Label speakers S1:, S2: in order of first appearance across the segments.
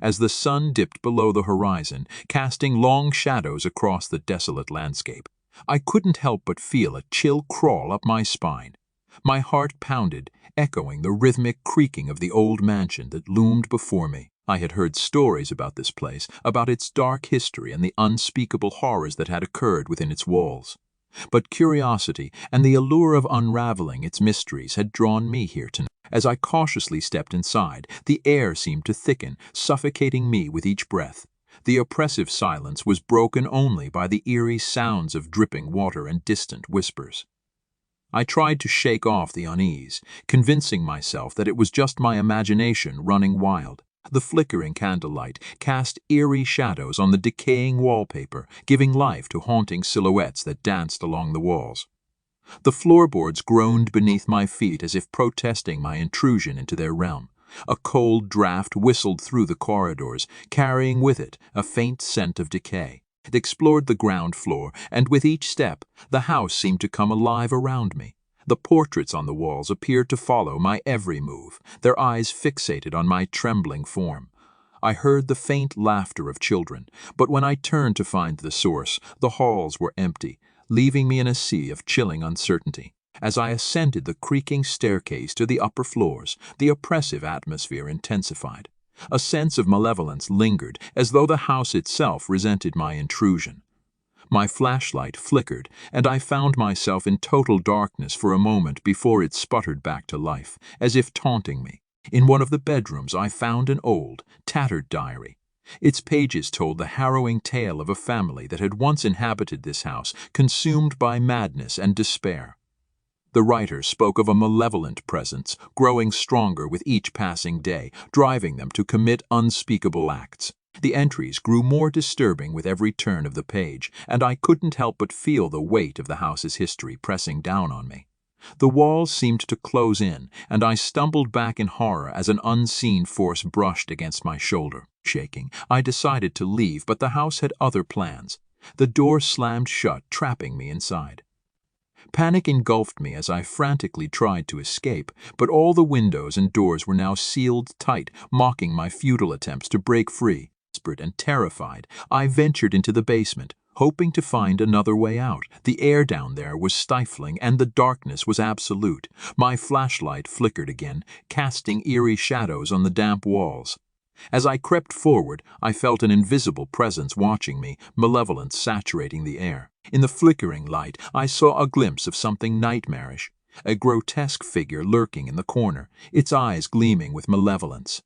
S1: as the sun dipped below the horizon, casting long shadows across the desolate landscape. I couldn't help but feel a chill crawl up my spine. My heart pounded, echoing the rhythmic creaking of the old mansion that loomed before me. I had heard stories about this place, about its dark history and the unspeakable horrors that had occurred within its walls. But curiosity and the allure of unraveling its mysteries had drawn me here tonight. As I cautiously stepped inside, the air seemed to thicken, suffocating me with each breath. The oppressive silence was broken only by the eerie sounds of dripping water and distant whispers. I tried to shake off the unease, convincing myself that it was just my imagination running wild. The flickering candlelight cast eerie shadows on the decaying wallpaper, giving life to haunting silhouettes that danced along the walls. The floorboards groaned beneath my feet as if protesting my intrusion into their realm. A cold draft whistled through the corridors, carrying with it a faint scent of decay. It explored the ground floor, and with each step, the house seemed to come alive around me. The portraits on the walls appeared to follow my every move, their eyes fixated on my trembling form. I heard the faint laughter of children, but when I turned to find the source, the halls were empty, leaving me in a sea of chilling uncertainty. As I ascended the creaking staircase to the upper floors, the oppressive atmosphere intensified. A sense of malevolence lingered, as though the house itself resented my intrusion. My flashlight flickered, and I found myself in total darkness for a moment before it sputtered back to life, as if taunting me. In one of the bedrooms I found an old, tattered diary. Its pages told the harrowing tale of a family that had once inhabited this house, consumed by madness and despair. The writer spoke of a malevolent presence, growing stronger with each passing day, driving them to commit unspeakable acts. The entries grew more disturbing with every turn of the page, and I couldn't help but feel the weight of the house's history pressing down on me. The walls seemed to close in, and I stumbled back in horror as an unseen force brushed against my shoulder. Shaking, I decided to leave, but the house had other plans. The door slammed shut, trapping me inside. Panic engulfed me as I frantically tried to escape, but all the windows and doors were now sealed tight, mocking my futile attempts to break free. Desperate and terrified, I ventured into the basement, hoping to find another way out. The air down there was stifling, and the darkness was absolute. My flashlight flickered again, casting eerie shadows on the damp walls. As I crept forward, I felt an invisible presence watching me, malevolence saturating the air. In the flickering light, I saw a glimpse of something nightmarish, a grotesque figure lurking in the corner, its eyes gleaming with malevolence.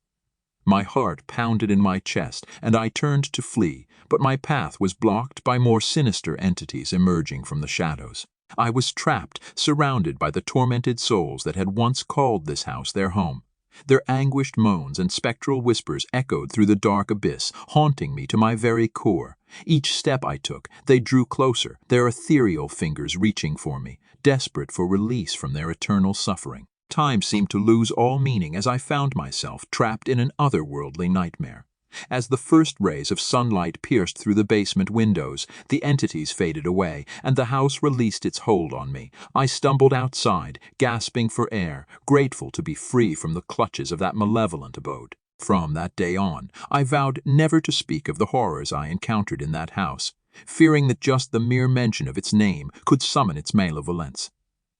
S1: My heart pounded in my chest, and I turned to flee, but my path was blocked by more sinister entities emerging from the shadows. I was trapped, surrounded by the tormented souls that had once called this house their home. Their anguished moans and spectral whispers echoed through the dark abyss, haunting me to my very core. Each step I took, they drew closer, their ethereal fingers reaching for me, desperate for release from their eternal suffering. Time seemed to lose all meaning as I found myself trapped in an otherworldly nightmare. As the first rays of sunlight pierced through the basement windows, the entities faded away, and the house released its hold on me. I stumbled outside, gasping for air, grateful to be free from the clutches of that malevolent abode. From that day on, I vowed never to speak of the horrors I encountered in that house, fearing that just the mere mention of its name could summon its malevolence.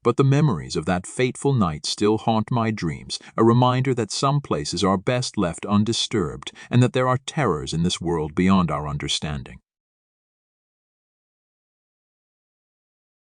S1: But the memories of that fateful night still haunt my dreams, a reminder that some places are best left undisturbed and that there are terrors in this world beyond our understanding.